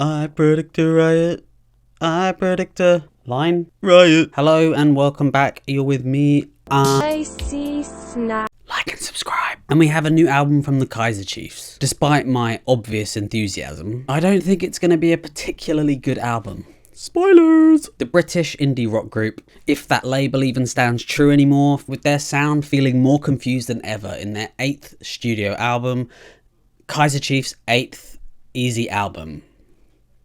I predict a riot. I predict a Line. riot. Hello and welcome back. You're with me. I see snap. Like and subscribe. And we have a new album from the Kaiser Chiefs. Despite my obvious enthusiasm, I don't think it's going to be a particularly good album. Spoilers! The British indie rock group, if that label even stands true anymore, with their sound feeling more confused than ever in their 8th studio album, Kaiser Chiefs' 8th Easy album.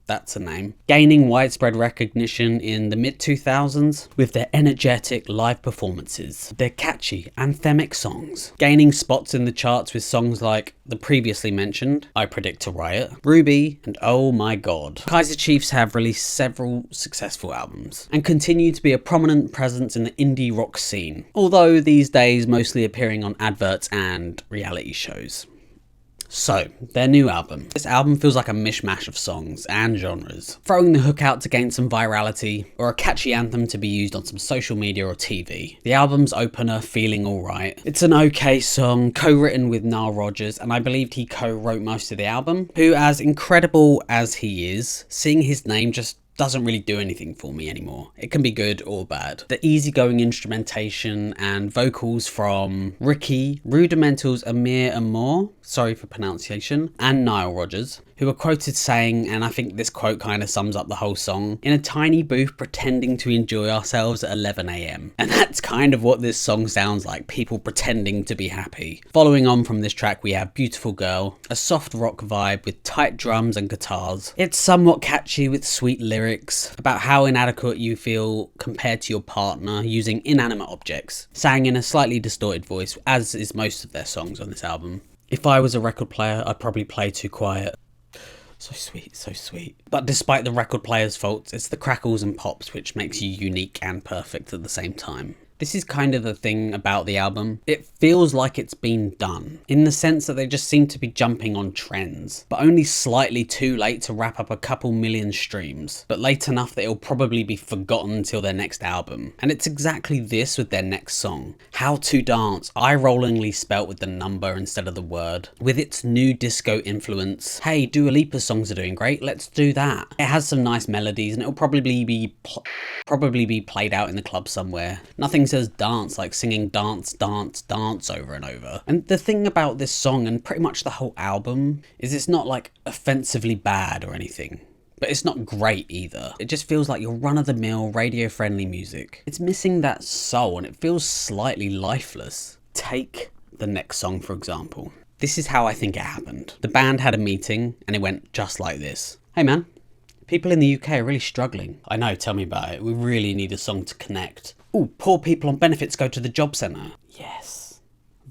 That's a name. Gaining widespread recognition in the mid-2000s with their energetic live performances, their catchy anthemic songs, gaining spots in the charts with songs like the previously mentioned I Predict a Riot, Ruby, and Oh My God. Kaiser Chiefs have released several successful albums and continue to be a prominent presence in the indie rock scene, although these days mostly appearing on adverts and reality shows. So, their new album. This album feels like a mishmash of songs and genres, throwing the hook out to gain some virality, or a catchy anthem to be used on some social media or TV. The album's opener, Feeling Alright. It's an okay song, co-written with Noel Rodgers, and I believed he co-wrote most of the album, who, as incredible as he is, seeing his name just doesn't really do anything for me anymore. It can be good or bad. The easygoing instrumentation and vocals from Ricky, Rudimental's Amir Amor, sorry for pronunciation, and Nile Rodgers, who are quoted saying, and I think this quote kind of sums up the whole song, "In a tiny booth pretending to enjoy ourselves at 11 AM. And that's kind of what this song sounds like, people pretending to be happy. Following on from this track, we have Beautiful Girl, a soft rock vibe with tight drums and guitars. It's somewhat catchy with sweet lyrics about how inadequate you feel compared to your partner using inanimate objects, sang in a slightly distorted voice, as is most of their songs on this album. If I was a record player, I'd probably play Too Quiet. So sweet, so sweet. But despite the record player's faults, it's the crackles and pops which makes you unique and perfect at the same time. This is kind of the thing about the album. It feels like it's been done, in the sense that they just seem to be jumping on trends, but only slightly too late to wrap up a couple million streams, but late enough that it'll probably be forgotten until their next album. And it's exactly this with their next song, How to Dance, eye-rollingly spelt with the number instead of the word, with its new disco influence. Hey, Dua Lipa's songs are doing great, let's do that. It has some nice melodies and it'll probably be played out in the club somewhere. Nothing says dance like singing dance, dance, dance over and over. And the thing about this song and pretty much the whole album is it's not like offensively bad or anything, but it's not great either. It just feels like your run-of-the-mill radio-friendly music. It's missing that soul and it feels slightly lifeless. Take the next song, for example. This is how I think it happened. The band had a meeting and it went just like this. Hey man, people in the UK are really struggling. I know, tell me about it. We really need a song to connect. Ooh, poor people on benefits go to the job centre. Yes,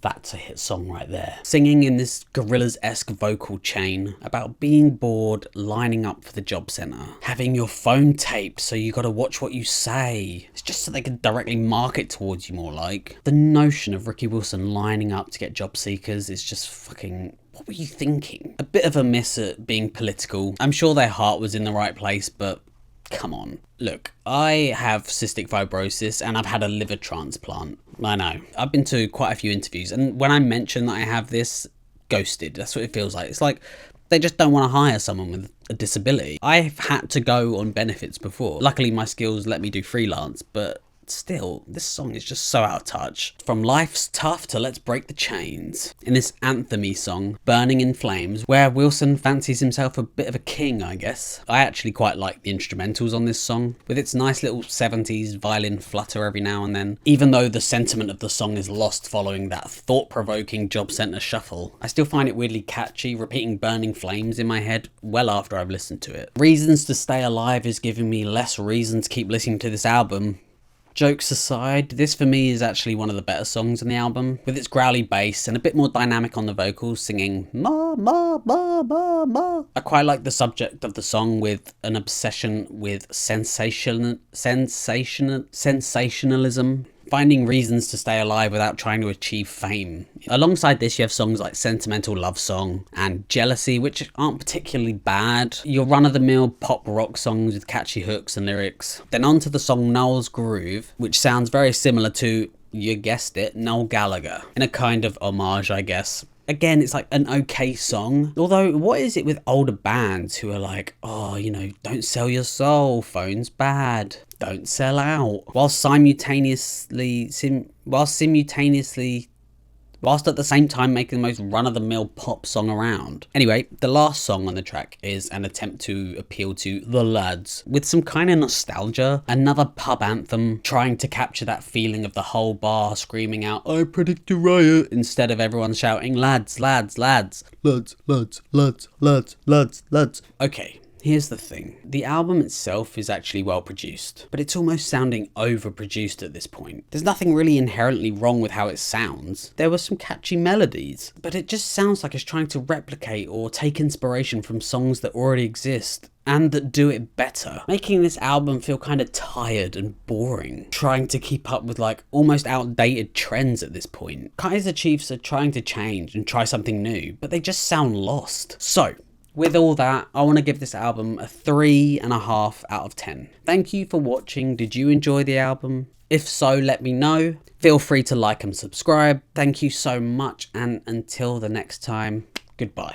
that's a hit song right there. Singing in this Gorillaz-esque vocal chain about being bored, lining up for the job centre. Having your phone taped so you gotta watch what you say. It's just so they can directly market towards you more like. The notion of Ricky Wilson lining up to get job seekers is just fucking... What were you thinking? A bit of a miss at being political. I'm sure their heart was in the right place, but come on. Look, I have cystic fibrosis and I've had a liver transplant. I know. I've been to quite a few interviews and when I mention that I have this, ghosted. That's what it feels like. It's like they just don't want to hire someone with a disability. I've had to go on benefits before. Luckily my skills let me do freelance, but still, this song is just so out of touch. From Life's Tough to Let's Break the Chains. In this anthem-y song, Burning in Flames, where Wilson fancies himself a bit of a king, I guess. I actually quite like the instrumentals on this song, with its nice little 70s violin flutter every now and then. Even though the sentiment of the song is lost following that thought-provoking job centre shuffle, I still find it weirdly catchy, repeating Burning Flames in my head well after I've listened to it. Reasons to Stay Alive is giving me less reason to keep listening to this album. Jokes aside, this for me is actually one of the better songs on the album, with its growly bass and a bit more dynamic on the vocals, singing ma ma ma ma ma. I quite like the subject of the song with an obsession with sensationalism, finding reasons to stay alive without trying to achieve fame. Alongside this, you have songs like Sentimental Love Song and Jealousy, which aren't particularly bad. Your run-of-the-mill pop rock songs with catchy hooks and lyrics. Then on to the song Noel Groove, which sounds very similar to, you guessed it, Noel Gallagher, in a kind of homage, I guess. Again, it's like an okay song. Although, what is it with older bands who are like, oh, you know, don't sell your soul, phone's bad, don't sell out, whilst at the same time making the most run-of-the-mill pop song around. Anyway, the last song on the track is an attempt to appeal to the lads with some kind of nostalgia, another pub anthem trying to capture that feeling of the whole bar screaming out, I predict a riot, instead of everyone shouting, lads, lads, lads, lads, lads, lads, lads, lads, lads. Okay. Here's the thing, the album itself is actually well produced, but it's almost sounding overproduced at this point. There's nothing really inherently wrong with how it sounds. There were some catchy melodies, but it just sounds like it's trying to replicate or take inspiration from songs that already exist and that do it better, making this album feel kind of tired and boring, trying to keep up with like almost outdated trends at this point. Kaiser Chiefs are trying to change and try something new, but they just sound lost. So, with all that, I want to give this album a 3.5 out of 10. Thank you for watching. Did you enjoy the album? If so, let me know. Feel free to like and subscribe. Thank you so much, and until the next time, goodbye.